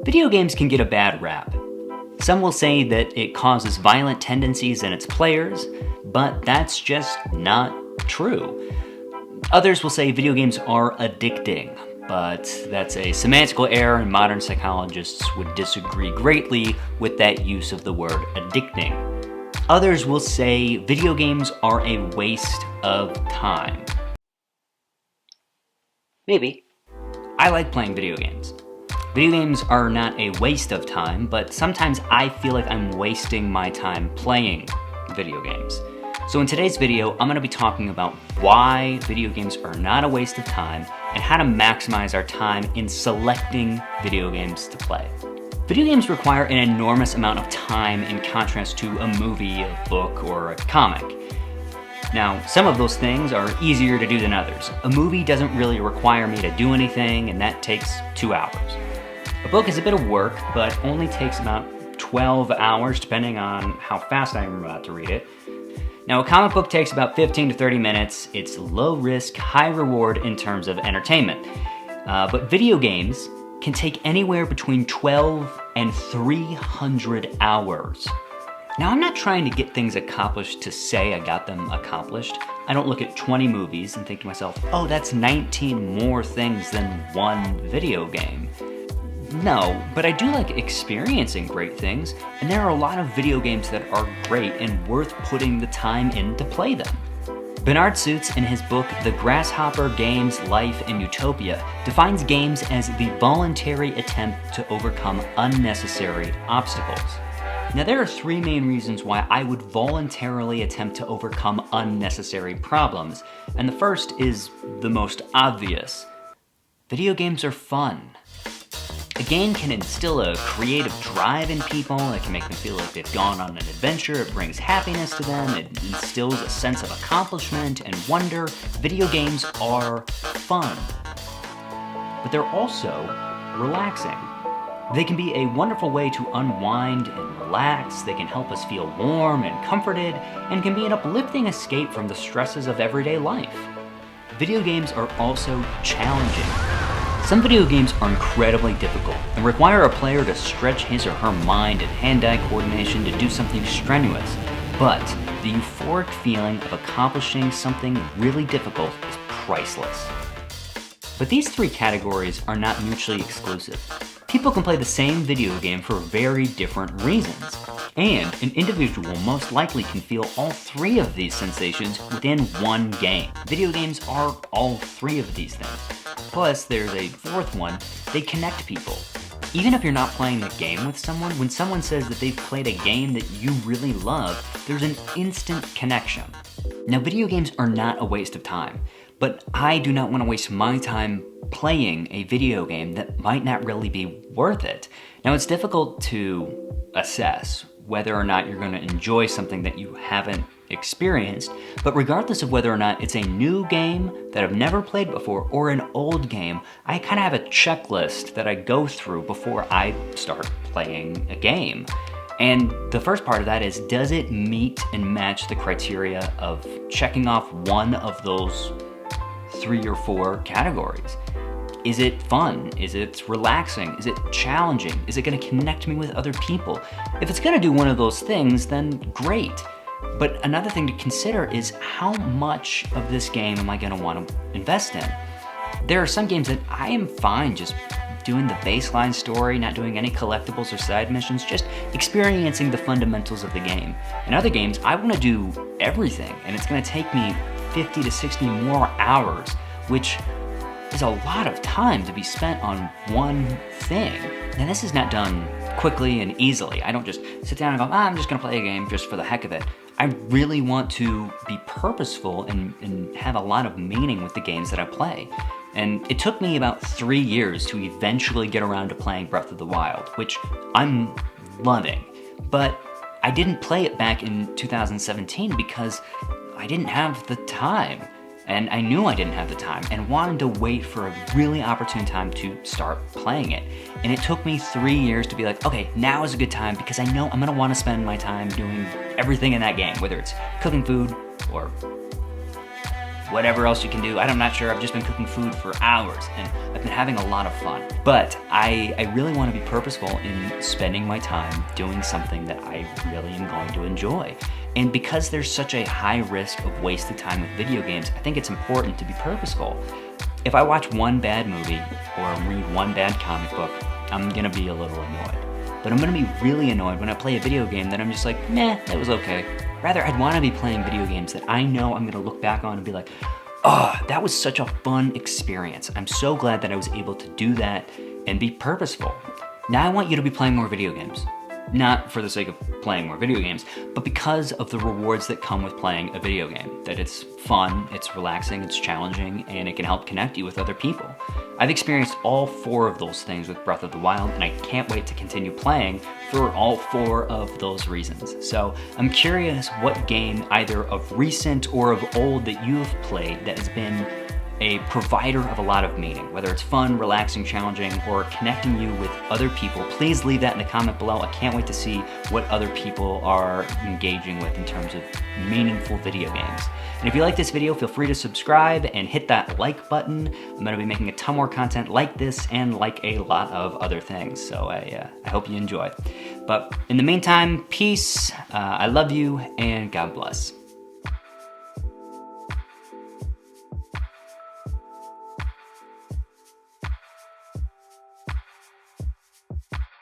Video games can get a bad rap. Some will say that it causes violent tendencies in its players, but that's just not true. Others will say video games are addicting, but that's a semantical error and modern psychologists would disagree greatly with that use of the word addicting. Others will say video games are a waste of time. Maybe. I like playing video games. Video games are not a waste of time, but sometimes I feel like I'm wasting my time playing video games. So in today's video, I'm going to be talking about why video games are not a waste of time and how to maximize our time in selecting video games to play. Video games require an enormous amount of time in contrast to a movie, a book, or a comic. Now, some of those things are easier to do than others. A movie doesn't really require me to do anything, and that takes 2 hours. A book is a bit of work, but only takes about 12 hours, depending on how fast I'm about to read it. Now, a comic book takes about 15 to 30 minutes. It's low risk, high reward in terms of entertainment. But video games can take anywhere between 12 and 300 hours. Now, I'm not trying to get things accomplished to say I got them accomplished. I don't look at 20 movies and think to myself, oh, that's 19 more things than one video game. No, but I do like experiencing great things, and there are a lot of video games that are great and worth putting the time in to play them. Bernard Suits, in his book The Grasshopper Games, Life and Utopia, defines games as the voluntary attempt to overcome unnecessary obstacles. Now, there are 3 main reasons why I would voluntarily attempt to overcome unnecessary problems, and the first is the most obvious. Video games are fun. A game can instill a creative drive in people, it can make them feel like they've gone on an adventure, it brings happiness to them, it instills a sense of accomplishment and wonder. Video games are fun. But they're also relaxing. They can be a wonderful way to unwind and relax, they can help us feel warm and comforted, and can be an uplifting escape from the stresses of everyday life. Video games are also challenging. Some video games are incredibly difficult and require a player to stretch his or her mind and hand-eye coordination to do something strenuous, but the euphoric feeling of accomplishing something really difficult is priceless. But these 3 categories are not mutually exclusive. People can play the same video game for very different reasons, and an individual most likely can feel all 3 of these sensations within one game. Video games are all 3 of these things. Plus, there's a 4th one, they connect people. Even if you're not playing a game with someone, when someone says that they've played a game that you really love, there's an instant connection. Now, video games are not a waste of time, but I do not want to waste my time playing a video game that might not really be worth it. Now, it's difficult to assess whether or not you're going to enjoy something that you haven't experienced, but regardless of whether or not it's a new game that I've never played before or an old game, I kind of have a checklist that I go through before I start playing a game. And the first part of that is, does it meet and match the criteria of checking off one of those 3 or 4 categories? Is it fun? Is it relaxing? Is it challenging? Is it going to connect me with other people? If it's going to do one of those things, then great. But another thing to consider is, how much of this game am I going to want to invest in? There are some games that I am fine just doing the baseline story, not doing any collectibles or side missions, just experiencing the fundamentals of the game. In other games, I want to do everything, and it's going to take me 50 to 60 more hours, which is a lot of time to be spent on one thing. Now, this is not done quickly and easily. I don't just sit down and go, I'm just going to play a game just for the heck of it. I really want to be purposeful and have a lot of meaning with the games that I play. And it took me about 3 years to eventually get around to playing Breath of the Wild, which I'm loving. But I didn't play it back in 2017 because I didn't have the time. And I knew I didn't have the time and wanted to wait for a really opportune time to start playing it. And it took me 3 years to be like, okay, now is a good time because I know I'm gonna wanna spend my time doing everything in that game, whether it's cooking food or whatever else you can do. I'm not sure, I've just been cooking food for hours and I've been having a lot of fun. But I really want to be purposeful in spending my time doing something that I really am going to enjoy. And because there's such a high risk of wasted time with video games, I think it's important to be purposeful. If I watch one bad movie or read one bad comic book, I'm gonna be a little annoyed. But I'm gonna be really annoyed when I play a video game that I'm just like, meh, that was okay. Rather, I'd wanna be playing video games that I know I'm gonna look back on and be like, oh, that was such a fun experience. I'm so glad that I was able to do that and be purposeful. Now I want you to be playing more video games. Not for the sake of playing more video games, but because of the rewards that come with playing a video game. That it's fun, it's relaxing, it's challenging, and it can help connect you with other people. I've experienced all 4 of those things with Breath of the Wild, and I can't wait to continue playing for all 4 of those reasons. So I'm curious what game, either of recent or of old, that you've played that has been a provider of a lot of meaning, whether it's fun, relaxing, challenging, or connecting you with other people. Please leave that in the comment below. I can't wait to see what other people are engaging with in terms of meaningful video games. And if you like this video, feel free to subscribe and hit that like button. I'm gonna be making a ton more content like this and like a lot of other things, so I hope you enjoy. But in the meantime, peace, I love you, and God bless.